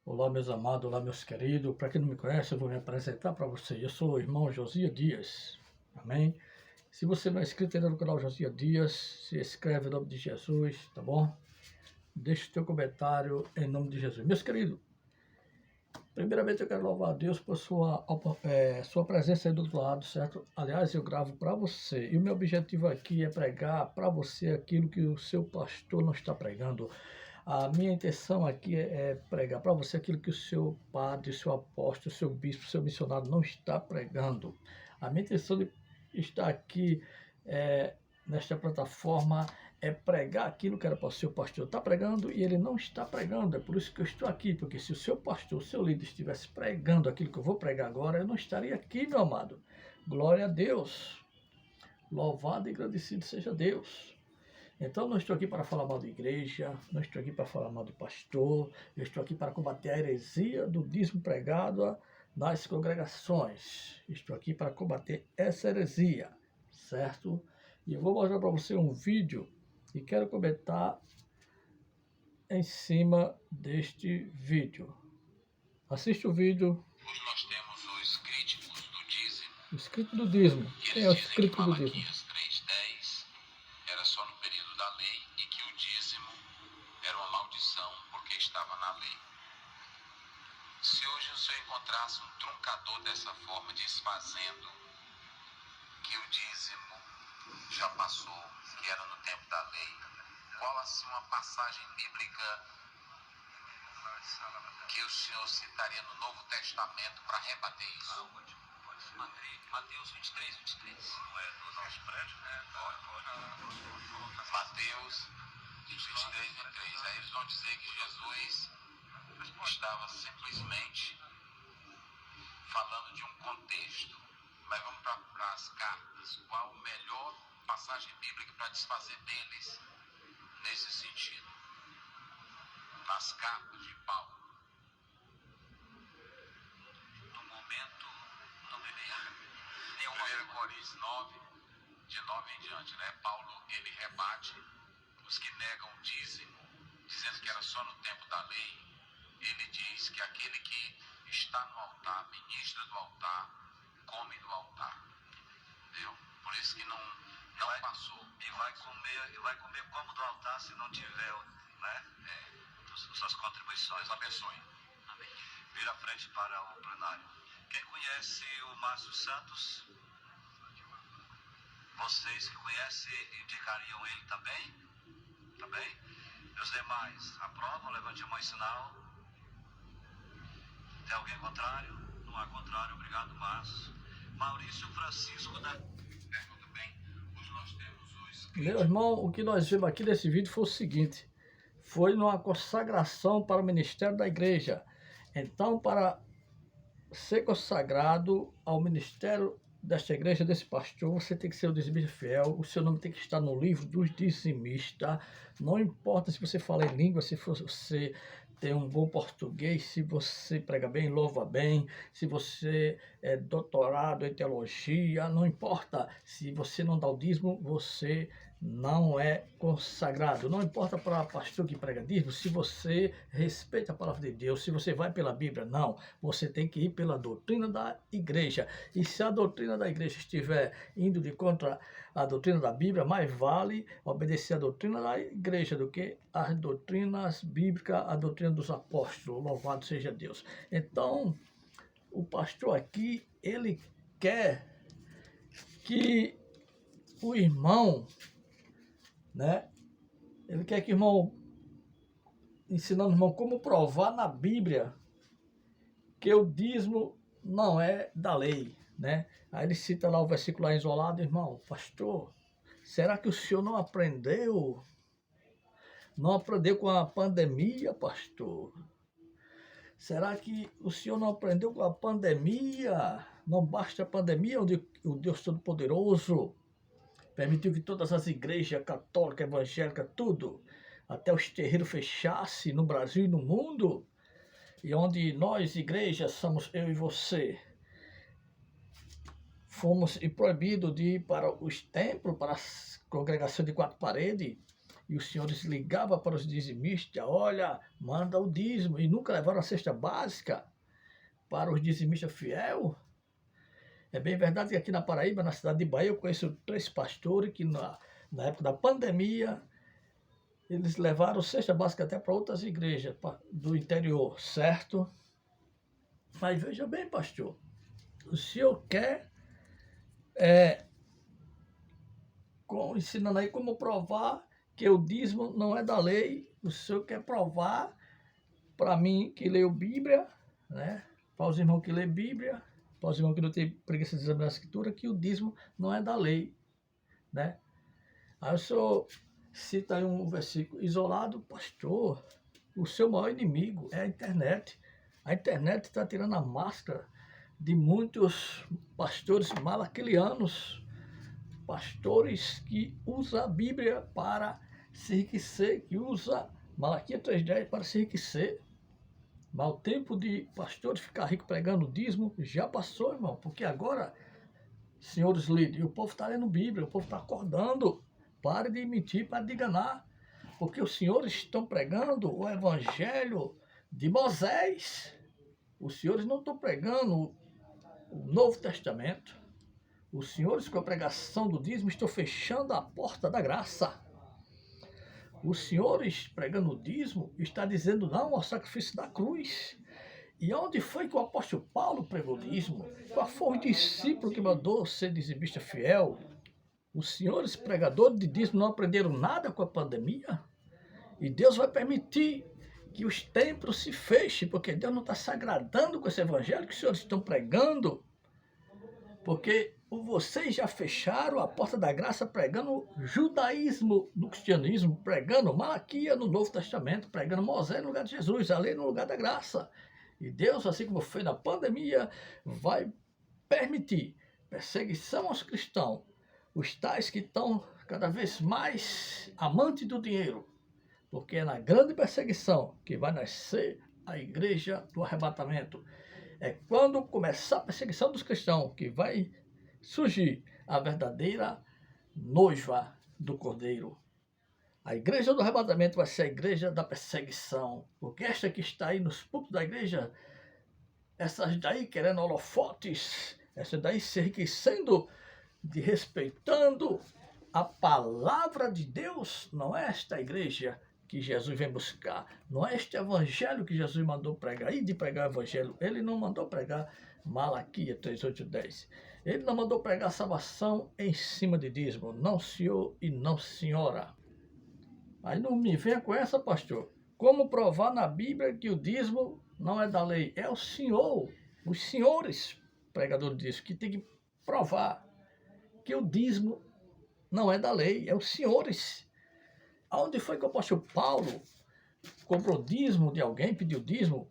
Olá, meus amados, olá, meus queridos. Para quem não me conhece, eu vou me apresentar para você. Eu sou o irmão Josias Dias. Amém? Se você não é inscrito ainda no canal Josias Dias, se inscreve em nome de Jesus, tá bom? Deixe o teu comentário em nome de Jesus. Meus queridos, primeiramente eu quero louvar a Deus por sua presença aí do outro lado, certo? Aliás, eu gravo para você. E o meu objetivo aqui é pregar para você aquilo que o seu pastor não está pregando. A minha intenção aqui é pregar para você aquilo que o seu padre, o seu apóstolo, o seu bispo, o seu missionário não está pregando. A minha intenção de estar aqui nesta plataforma é pregar aquilo que era para o seu pastor estar pregando e ele não está pregando. É por isso que eu estou aqui, porque se o seu pastor, o seu líder estivesse pregando aquilo que eu vou pregar agora, eu não estaria aqui, meu amado. Glória a Deus. Louvado e agradecido seja Deus. Então, não estou aqui para falar mal de igreja, não estou aqui para falar mal de pastor, eu estou aqui para combater a heresia do dízimo pregado nas congregações. Estou aqui para combater essa heresia, certo? E eu vou mostrar para você um vídeo e quero comentar em cima deste vídeo. Assiste o vídeo. Hoje nós temos os críticos do dízimo. O escrito do dízimo. Quem é o escrito do dízimo? 3:10 era só no período da lei e que o dízimo era uma maldição porque estava na lei. Se hoje o senhor encontrasse um truncador dessa forma, desfazendo que o dízimo já passou, que era no tempo da lei, qual assim uma passagem bíblica que o senhor citaria no Novo Testamento para rebater isso? Mateus 23. Não é do nosso prédio, né? Mateus 23:23. Aí eles vão dizer que Jesus estava simplesmente falando de um contexto. Mas vamos para as cartas. Qual a melhor passagem bíblica para desfazer deles nesse sentido? Nas cartas de Paulo. No momento, não me veio. 1 Coríntios 9, de 9 em diante, né? Paulo, ele rebate os que negam o dízimo, dizendo que era só no tempo da lei. Ele diz que aquele que está no altar, ministra do altar, come do altar. Entendeu? Por isso que não passou. E vai comer como do altar se não tiver, né? Suas contribuições. Deus abençoe. Amém. Vira a frente para o plenário. Quem conhece o Márcio Santos? Vocês que conhecem indicariam ele também? Tá bem? E os demais aprovam? Levante a mão em sinal. Tem alguém contrário? Não há contrário. Obrigado, Márcio. Maurício Francisco da... Muito bem. Hoje nós temos os... Meu irmão, o que nós vimos aqui nesse vídeo foi o seguinte: foi numa consagração para o ministério da igreja. Então, para ser consagrado ao ministério desta igreja, desse pastor, você tem que ser o dizimista fiel, o seu nome tem que estar no livro dos dizimistas. Não importa se você fala em língua, se você tem um bom português, se você prega bem, louva bem, se você é doutorado em teologia, não importa. Se você não dá o dízimo, você não é consagrado. Não importa para pastor que prega dízimo, se você respeita a palavra de Deus, se você vai pela Bíblia, não. Você tem que ir pela doutrina da igreja. E se a doutrina da igreja estiver indo de contra a doutrina da Bíblia, mais vale obedecer a doutrina da igreja do que as doutrinas bíblicas, a doutrina dos apóstolos. Louvado seja Deus. Então, o pastor aqui, ele quer que o irmão, né? Ele quer que o irmão, ensinando o irmão como provar na Bíblia que o dízimo não é da lei, né? Aí ele cita lá o versículo lá isolado, irmão, pastor, será que o senhor não aprendeu? Não aprendeu com a pandemia, pastor? Será que o senhor não aprendeu com a pandemia? Não basta a pandemia, onde o Deus Todo-Poderoso permitiu que todas as igrejas católicas, evangélicas, tudo, até os terreiros fechassem no Brasil e no mundo, e onde nós, igrejas, somos eu e você, fomos proibidos de ir para os templos, para as congregações de quatro paredes, e os senhores ligavam para os dizimistas, olha, manda o dízimo, e nunca levaram a cesta básica para os dizimistas fiel. É bem verdade que aqui na Paraíba, na cidade de Bahia, eu conheço 3 pastores que na época da pandemia, eles levaram cesta básica até para outras igrejas do interior, certo? Mas veja bem, pastor, o senhor quer, ensinando aí como provar que o dízimo não é da lei, o senhor quer provar para mim que leio Bíblia, né? Para os irmãos que lêem Bíblia, para os irmãos que não têm preguiça de examinar a Escritura, que o dízimo não é da lei, né? Aí o senhor cita aí um versículo isolado, pastor, o seu maior inimigo é a internet. A internet está tirando a máscara de muitos pastores malaquilianos, pastores que usam a Bíblia para se enriquecer, que usam Malaquias 3,10 para se enriquecer. Mas o tempo de pastores ficar rico pregando dízimo já passou, irmão, porque agora, senhores líderes, o povo está lendo Bíblia, o povo está acordando. Pare de mentir, pare de enganar, porque os senhores estão pregando o evangelho de Moisés. Os senhores não estão pregando o Novo Testamento. Os senhores, com a pregação do dízimo, estão fechando a porta da graça. Os senhores, pregando o dízimo, está dizendo não ao sacrifício da cruz. E onde foi que o apóstolo Paulo pregou o dízimo? Qual foi o discípulo que mandou ser dizimista fiel? Os senhores pregadores de dízimo não aprenderam nada com a pandemia? E Deus vai permitir que os templos se fechem, porque Deus não está se agradando com esse evangelho que os senhores estão pregando. Porque vocês já fecharam a porta da graça pregando judaísmo no cristianismo, pregando Malaquias no Novo Testamento, pregando Moisés no lugar de Jesus, a lei no lugar da graça. E Deus, assim como fez na pandemia, vai permitir perseguição aos cristãos, os tais que estão cada vez mais amantes do dinheiro, porque é na grande perseguição que vai nascer a igreja do arrebatamento. É quando começar a perseguição dos cristãos que vai surgir a verdadeira noiva do Cordeiro. A igreja do arrebatamento vai ser a igreja da perseguição, porque esta que está aí nos púlpitos da igreja, essas daí querendo holofotes, essas daí se enriquecendo, respeitando a palavra de Deus, não é esta igreja que Jesus vem buscar, não é este evangelho que Jesus mandou pregar, e de pregar o evangelho, ele não mandou pregar Malaquias 3:8-10, ele não mandou pregar salvação em cima de dízimo, não senhor e não senhora. Aí não me venha com essa, pastor, como provar na Bíblia que o dízimo não é da lei, é o senhor, os senhores pregadores disso, que tem que provar que o dízimo não é da lei, é os senhores. Aonde foi que o apóstolo Paulo comprou dízimo de alguém, pediu dízimo?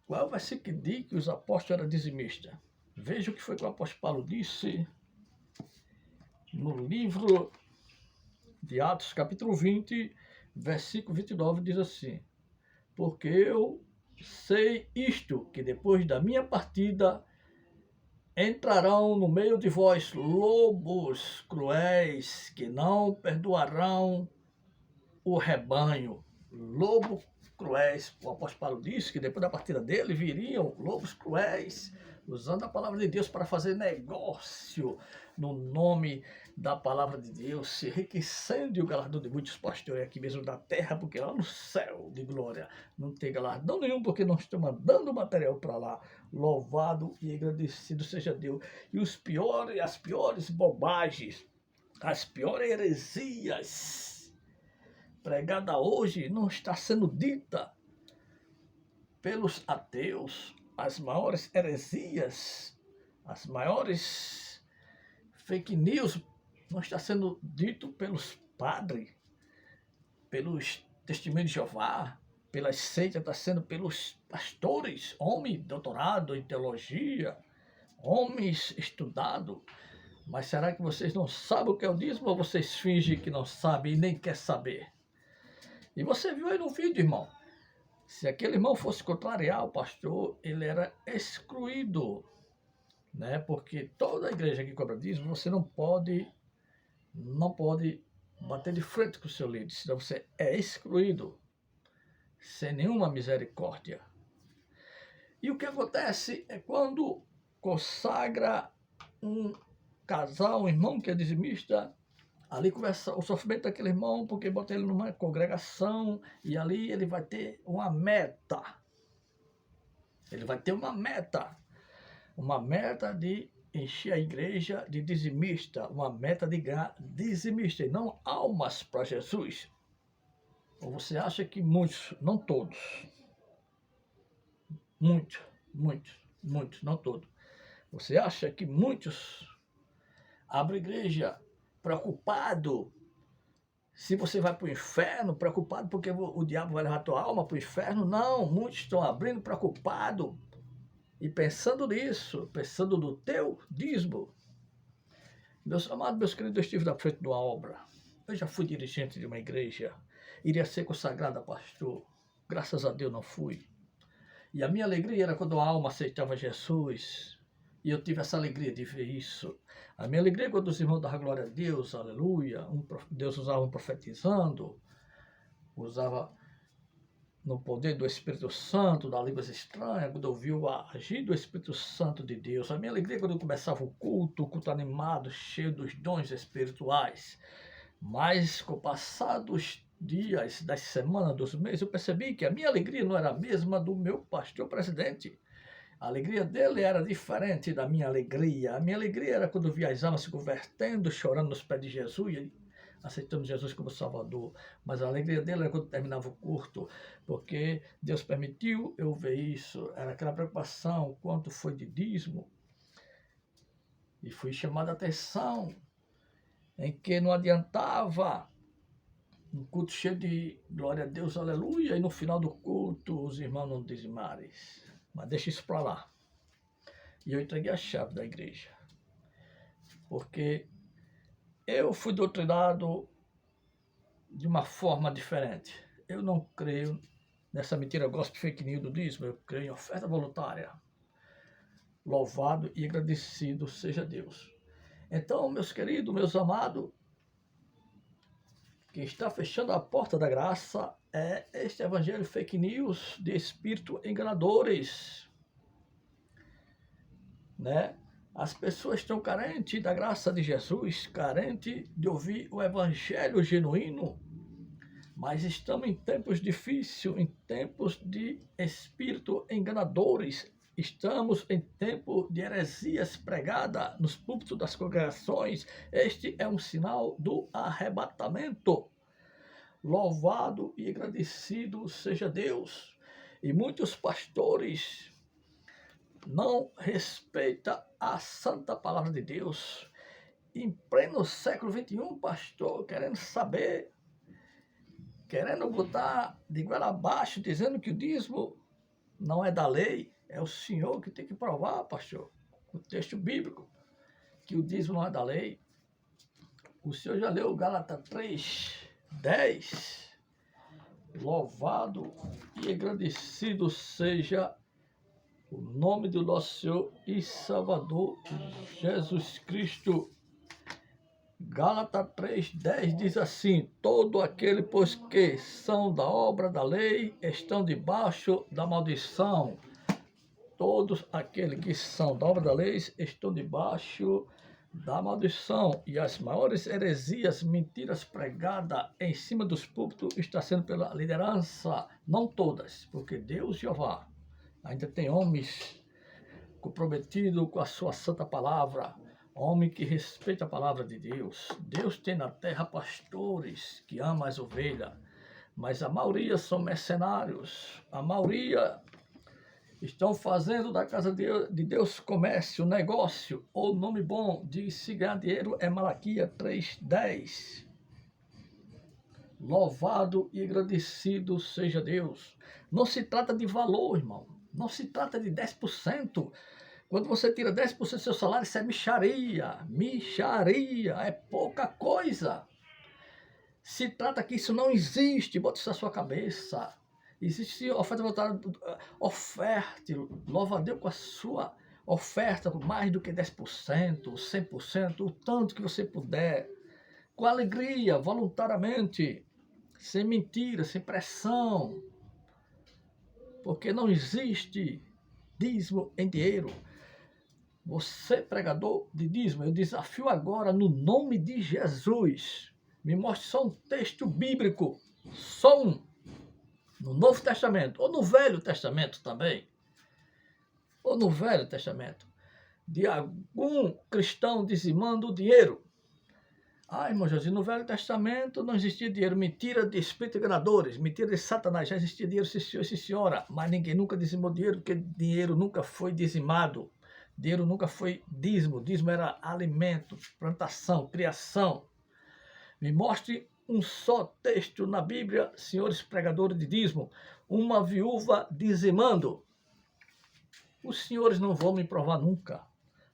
Qual vai ser que diz que os apóstolos eram dizimistas? Veja o que foi que o apóstolo Paulo disse no livro de Atos, capítulo 20, versículo 29, diz assim: porque eu sei isto, que depois da minha partida entrarão no meio de vós lobos cruéis, que não perdoarão o rebanho. Lobos cruéis. O apóstolo Paulo disse que depois da partida dele viriam lobos cruéis, usando a palavra de Deus para fazer negócio no nome da palavra de Deus, se enriquecendo o galardão de muitos pastores aqui mesmo da terra, porque lá no céu de glória não tem galardão nenhum, porque nós estamos mandando material para lá. Louvado e agradecido seja Deus. E as piores bobagens, as piores heresias pregada hoje não está sendo dita pelos ateus. As maiores heresias, as maiores fake news não está sendo dito pelos padres, pelos testemunhos de Jeová, pelas seitas, está sendo pelos pastores, homens doutorado em teologia, homens estudados. Mas será que vocês não sabem o que é o dízimo ou vocês fingem que não sabem e nem quer saber? E você viu aí no vídeo, irmão, se aquele irmão fosse contrariar o pastor, ele era excluído, né? Porque toda a igreja que cobra dízimo, você não pode bater de frente com o seu líder, senão você é excluído, sem nenhuma misericórdia. E o que acontece é quando consagra um casal, um irmão que é dizimista, ali começa o sofrimento daquele irmão, porque bota ele numa congregação e ali ele vai ter uma meta. Ele vai ter uma meta de encher a igreja de dizimista, uma meta de ganhar dizimista e não almas para Jesus. Ou você acha que muitos, não todos, muitos, não todos. Você acha que muitos abrem igreja preocupado se você vai para o inferno, preocupado porque o diabo vai levar a tua alma para o inferno? Não, muitos estão abrindo preocupado e pensando nisso, pensando no teu dízimo. Meus amados, meus queridos, eu estive na frente de uma obra. Eu já fui dirigente de uma igreja, iria ser consagrado a pastor. Graças a Deus não fui. E a minha alegria era quando a alma aceitava Jesus. E eu tive essa alegria de ver isso. A minha alegria é quando os irmãos davam glória a Deus, aleluia. Deus usava um profetizando, usava no poder do Espírito Santo, da línguas estranhas, quando eu vi o agir do Espírito Santo de Deus. A minha alegria é quando começava o culto animado, cheio dos dons espirituais. Mas com o passar dos dias, das semanas, dos meses, eu percebi que a minha alegria não era a mesma do meu pastor presidente. A alegria dele era diferente da minha alegria. A minha alegria era quando via as almas se convertendo, chorando nos pés de Jesus e aceitando Jesus como Salvador. Mas a alegria dele era quando terminava o culto, porque Deus permitiu eu ver isso. Era aquela preocupação, quanto foi de dízimo. E fui chamado a atenção em que não adiantava um culto cheio de glória a Deus, aleluia, e no final do culto os irmãos não dizimarem. Mas deixa isso para lá. E eu entreguei a chave da igreja. Porque eu fui doutrinado de uma forma diferente. Eu não creio nessa mentira gospel fake news do dízimo. Eu creio em oferta voluntária. Louvado e agradecido seja Deus. Então, meus queridos, meus amados, quem está fechando a porta da graça é este evangelho fake news de espírito enganadores. Né? As pessoas estão carentes da graça de Jesus, carentes de ouvir o evangelho genuíno, mas estamos em tempos difíceis, em tempos de espírito enganadores. Estamos em tempo de heresias pregadas nos púlpitos das congregações. Este é um sinal do arrebatamento. Louvado e agradecido seja Deus. E muitos pastores não respeitam a santa palavra de Deus. Em pleno século XXI, pastor, querendo saber, querendo botar de goela abaixo, dizendo que o dízimo não é da lei. É o senhor que tem que provar, pastor, o texto bíblico, que o dízimo não é da lei. O senhor já leu Gálatas 3:10. Louvado e agradecido seja o nome do nosso Senhor e Salvador Jesus Cristo. Gálatas 3:10 diz assim: todo aquele, pois que são da obra da lei, estão debaixo da maldição. Todos aqueles que são da obra da lei estão debaixo da maldição. E as maiores heresias, mentiras pregadas em cima dos púlpitos está sendo pela liderança, não todas, porque Deus Jeová ainda tem homens comprometidos com a sua santa palavra, homem que respeita a palavra de Deus. Deus tem na terra pastores que amam as ovelhas, mas a maioria são mercenários, a maioria estão fazendo da casa de Deus comércio, negócio, ou nome bom de se ganhar dinheiro é Malaquias 3:10. Louvado e agradecido seja Deus. Não se trata de valor, irmão. Não se trata de 10%. Quando você tira 10% do seu salário, isso é mixaria. Mixaria, é pouca coisa. Se trata que isso não existe, bota isso na sua cabeça. Existe oferta voluntária, oferte, louva a Deus com a sua oferta, mais do que 10%, 100%, o tanto que você puder. com alegria, voluntariamente, sem mentira, sem pressão, porque não existe dízimo em dinheiro. Você, pregador de dízimo, eu desafio agora, no nome de Jesus, me mostre só um texto bíblico, só um, no Novo Testamento, ou no Velho Testamento também, ou no Velho Testamento, de algum cristão dizimando o dinheiro. Ah, irmão José, no Velho Testamento não existia dinheiro, mentira de espíritos enganadores, mentira de Satanás, já existia dinheiro, sim senhor, sim senhora, mas ninguém nunca dizimou dinheiro, porque dinheiro nunca foi dizimado, dinheiro nunca foi dízimo, dízimo era alimento, plantação, criação. Me mostre um só texto na Bíblia, senhores pregadores de dízimo, uma viúva dizimando. Os senhores não vão me provar nunca.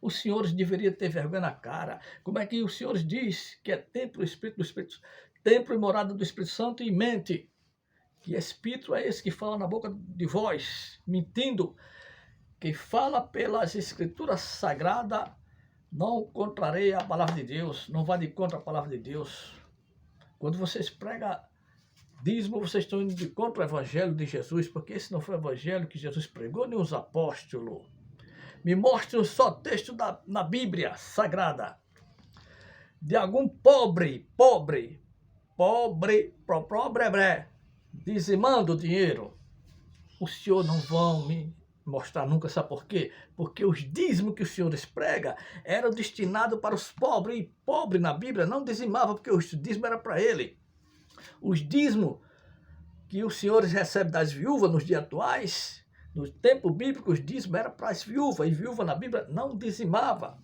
Os senhores deveriam ter vergonha na cara. Como é que os senhores dizem que é templo do Espírito, templo e morada do Espírito Santo e mente? Que Espírito é esse que fala na boca de vós, mentindo? Quem fala pelas Escrituras Sagradas não contraria a palavra de Deus, não vai de contra a palavra de Deus. Quando vocês pregam dízimo, vocês estão indo de contra o Evangelho de Jesus, porque esse não foi o Evangelho que Jesus pregou, nem os apóstolos. Me mostre um só texto na Bíblia Sagrada de algum pobre, dizimando dinheiro. O senhor não vão me mostrar nunca, sabe por quê? Porque os dízimos que os senhores pregam eram destinados para os pobres, e pobre na Bíblia não dizimava, porque o dízimo era para ele. Os dízimos que os senhores recebem das viúvas nos dias atuais, no tempo bíblico, os dízimos eram para as viúvas, e viúva na Bíblia não dizimava.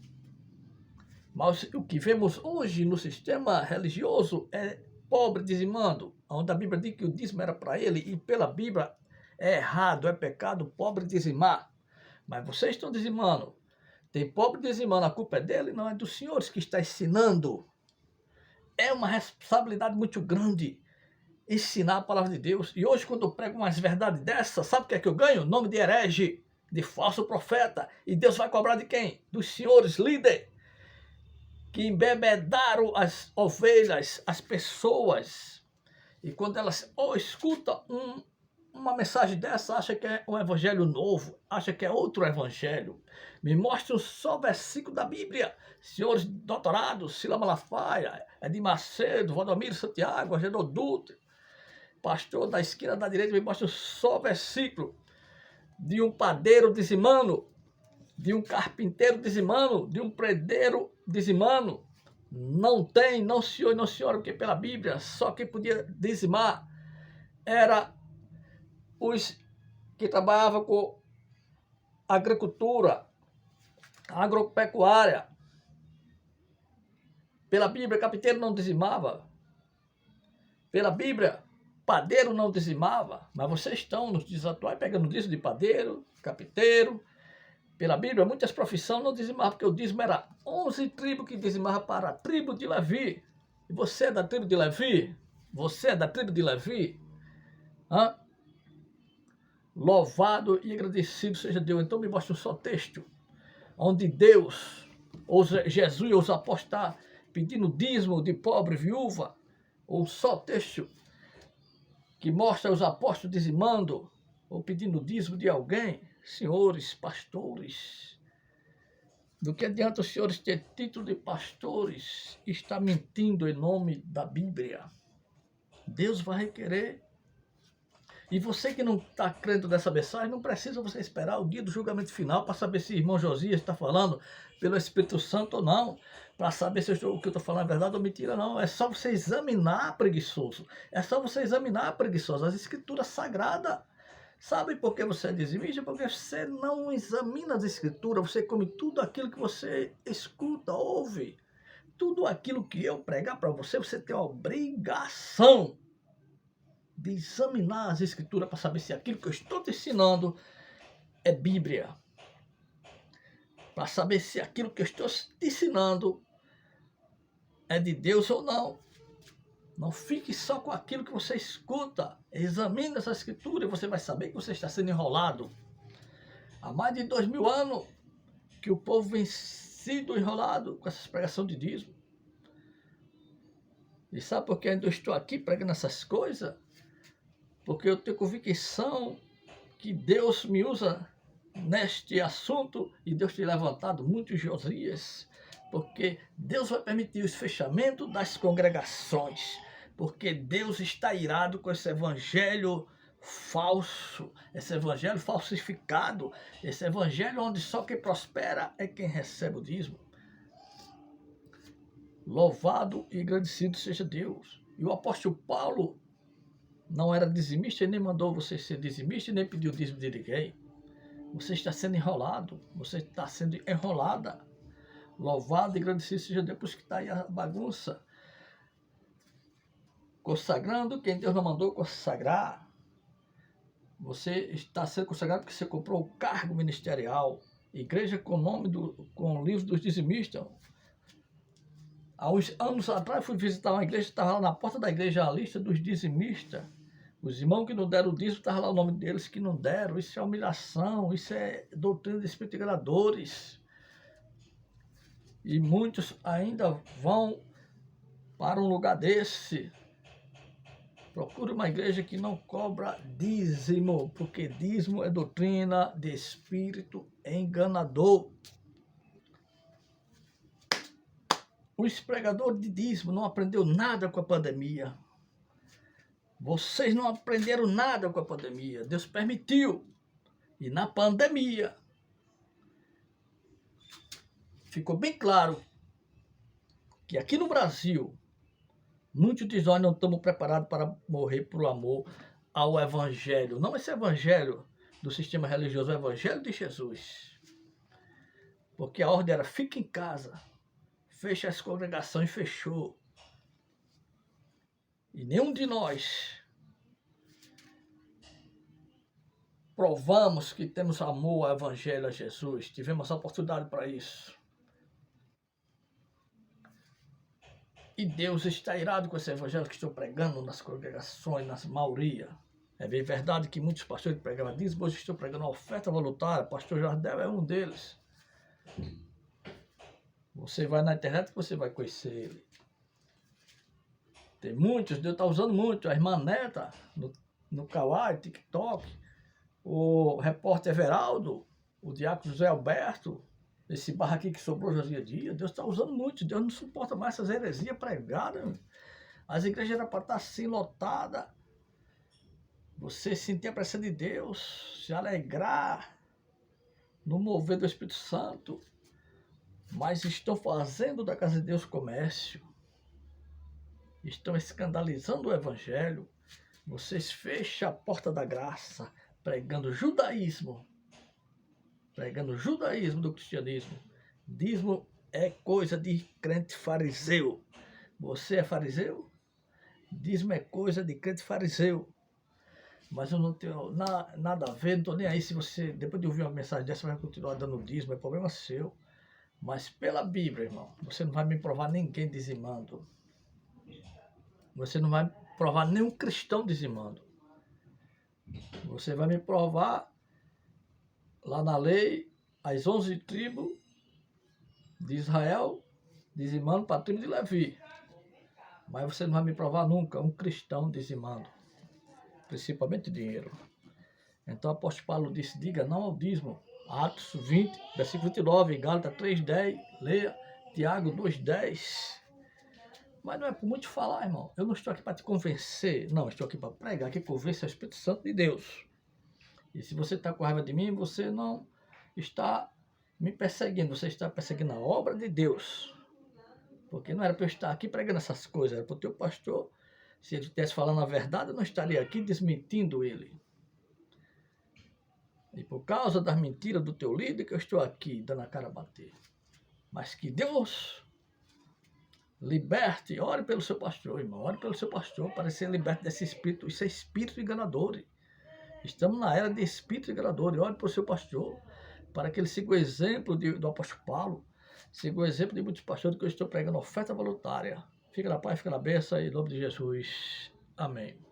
Mas o que vemos hoje no sistema religioso é pobre dizimando, onde a Bíblia diz que o dízimo era para ele, e pela Bíblia é errado, é pecado pobre dizimar. Mas vocês estão dizimando. Tem pobre dizimando, a culpa é dele, não é dos senhores que está ensinando. É uma responsabilidade muito grande ensinar a palavra de Deus. E hoje, quando eu prego umas verdades dessas, sabe o que é que eu ganho? Nome de herege, de falso profeta. E Deus vai cobrar de quem? Dos senhores líderes, que embebedaram as ovelhas, as pessoas. E quando elas escutam uma mensagem dessa, acha que é um evangelho novo, acha que é outro evangelho. Me mostre só versículo da Bíblia. Senhores doutorados, Sila Malafaia, Edir Macedo, Valdomiro Santiago, Agenor Dutra, pastor da esquina da direita, me mostra só versículo de um padeiro dizimando, de um carpinteiro dizimando, de um predeiro dizimando. Não tem, não senhor e não senhora, porque pela Bíblia só quem podia dizimar era os que trabalhavam com agricultura, agropecuária. Pela Bíblia, carpinteiro não dizimava. Pela Bíblia, padeiro não dizimava. Mas vocês estão nos dias atuais pegando dízimo de padeiro, carpinteiro. Pela Bíblia, muitas profissões não dizimavam, porque o dízimo era 11 tribos que dizimavam para a tribo de Levi. E você é da tribo de Levi? Você é da tribo de Levi? Hã? Louvado e agradecido seja Deus. Então me mostre um só texto onde Deus, ou Jesus, ou os apóstolos estão pedindo dízimo de pobre viúva. Ou um só texto que mostra os apóstolos dizimando ou pedindo dízimo de alguém. Senhores, pastores, do que adianta os senhores ter título de pastores e estar mentindo em nome da Bíblia? Deus vai requerer. E você que não está crendo nessa mensagem, não precisa você esperar o dia do julgamento final para saber se o irmão Josias está falando pelo Espírito Santo ou não, para saber se o que eu estou falando é verdade ou mentira, não. É só você examinar, preguiçoso. É só você examinar, preguiçoso, as Escrituras Sagradas. Sabe por que você é dizimista? Porque você não examina as Escrituras, você come tudo aquilo que você escuta, ouve. Tudo aquilo que eu pregar para você, você tem a obrigação de examinar as Escrituras para saber se aquilo que eu estou te ensinando é Bíblia. Para saber se aquilo que eu estou te ensinando é de Deus ou não. Não fique só com aquilo que você escuta. Examine essa Escritura e você vai saber que você está sendo enrolado. Há mais de 2000 anos que o povo vem sido enrolado com essa pregação de dízimo. E sabe por que ainda estou aqui pregando essas coisas? Porque eu tenho convicção que Deus me usa neste assunto e Deus tem levantado muitos Josias, porque Deus vai permitir os fechamentos das congregações, porque Deus está irado com esse evangelho falso, esse evangelho falsificado, esse evangelho onde só quem prospera é quem recebe o dízimo. Louvado e agradecido seja Deus. E o apóstolo Paulo não era dizimista e nem mandou você ser dizimista e nem pediu dízimo de ninguém. Você está sendo enrolado, você está sendo enrolada. Louvado e agradecido seja Deus, por isso que está aí a bagunça. Consagrando quem Deus não mandou consagrar. Você está sendo consagrado porque você comprou o cargo ministerial. Igreja com o nome com o livro dos dizimistas. Há uns anos atrás fui visitar uma igreja, estava lá na porta da igreja a lista dos dizimistas. Os irmãos que não deram o dízimo, estava lá o nome deles que não deram. Isso é humilhação, isso é doutrina de espíritos enganadores. E muitos ainda vão para um lugar desse. Procure uma igreja que não cobra dízimo, porque dízimo é doutrina de espírito enganador. Os pregadores de dízimo não aprendeu nada com a pandemia. Vocês não aprenderam nada com a pandemia. Deus permitiu. E na pandemia ficou bem claro que aqui no Brasil muitos de nós não estamos preparados para morrer por amor ao Evangelho. Não esse Evangelho do sistema religioso, o Evangelho de Jesus. Porque a ordem era, fica em casa, fecha as congregações, fechou. E nenhum de nós provamos que temos amor ao Evangelho, a Jesus. Tivemos a oportunidade para isso. E Deus está irado com esse evangelho que estou pregando nas congregações, nas maioria. É bem verdade que muitos pastores pregavam dízimo, hoje estou pregando a oferta voluntária. Pastor Jardel é um deles. Você vai na internet que você vai conhecer ele. Tem muitos, Deus está usando muito. A irmã Neta, no Kawaii, TikTok, o repórter Everaldo, o diácono José Alberto, esse barra aqui que sobrou Josias Dias, Deus está usando muito. Deus não suporta mais essas heresias pregadas. As igrejas eram para estar assim, lotadas. Você sentir a presença de Deus, se alegrar no mover do Espírito Santo. Mas estão fazendo da casa de Deus comércio. Estão escandalizando o evangelho. Vocês fecham a porta da graça, pregando judaísmo. Pregando o judaísmo do cristianismo. Dízimo é coisa de crente fariseu. Você é fariseu? Dízimo é coisa de crente fariseu. Mas eu não tenho nada a ver, não estou nem aí se você, depois de ouvir uma mensagem dessa, vai continuar dando dízimo, é problema seu. Mas pela Bíblia, irmão, você não vai me provar ninguém dizimando. Você não vai provar nenhum cristão dizimando. Você vai me provar lá na lei, as 11 tribos de Israel, dizimando para a tribo de Levi. Mas você não vai me provar nunca um cristão dizimando, principalmente dinheiro. Então o apóstolo Paulo disse, diga não ao dízimo. Atos 20, versículo 29, Gálatas 3:10, leia Tiago 2:10. Mas não é por muito falar, irmão. Eu não estou aqui para te convencer, não, estou aqui para pregar, que convence o Espírito Santo de Deus. E se você está com raiva de mim, você não está me perseguindo, você está perseguindo a obra de Deus. Porque não era para eu estar aqui pregando essas coisas, era para o teu pastor. Se ele estivesse falando a verdade, eu não estaria aqui desmentindo ele. E por causa das mentiras do teu líder, que eu estou aqui dando a cara a bater. Mas que Deus liberte, ore pelo seu pastor, irmão, ore pelo seu pastor para ser liberto desse espírito, isso é espírito enganador. Estamos na era de espírito enganador, ore pelo seu pastor, para que ele siga o exemplo do apóstolo Paulo, siga o exemplo de muitos pastores que eu estou pregando oferta voluntária. Fica na paz, fica na bênção, em nome de Jesus. Amém.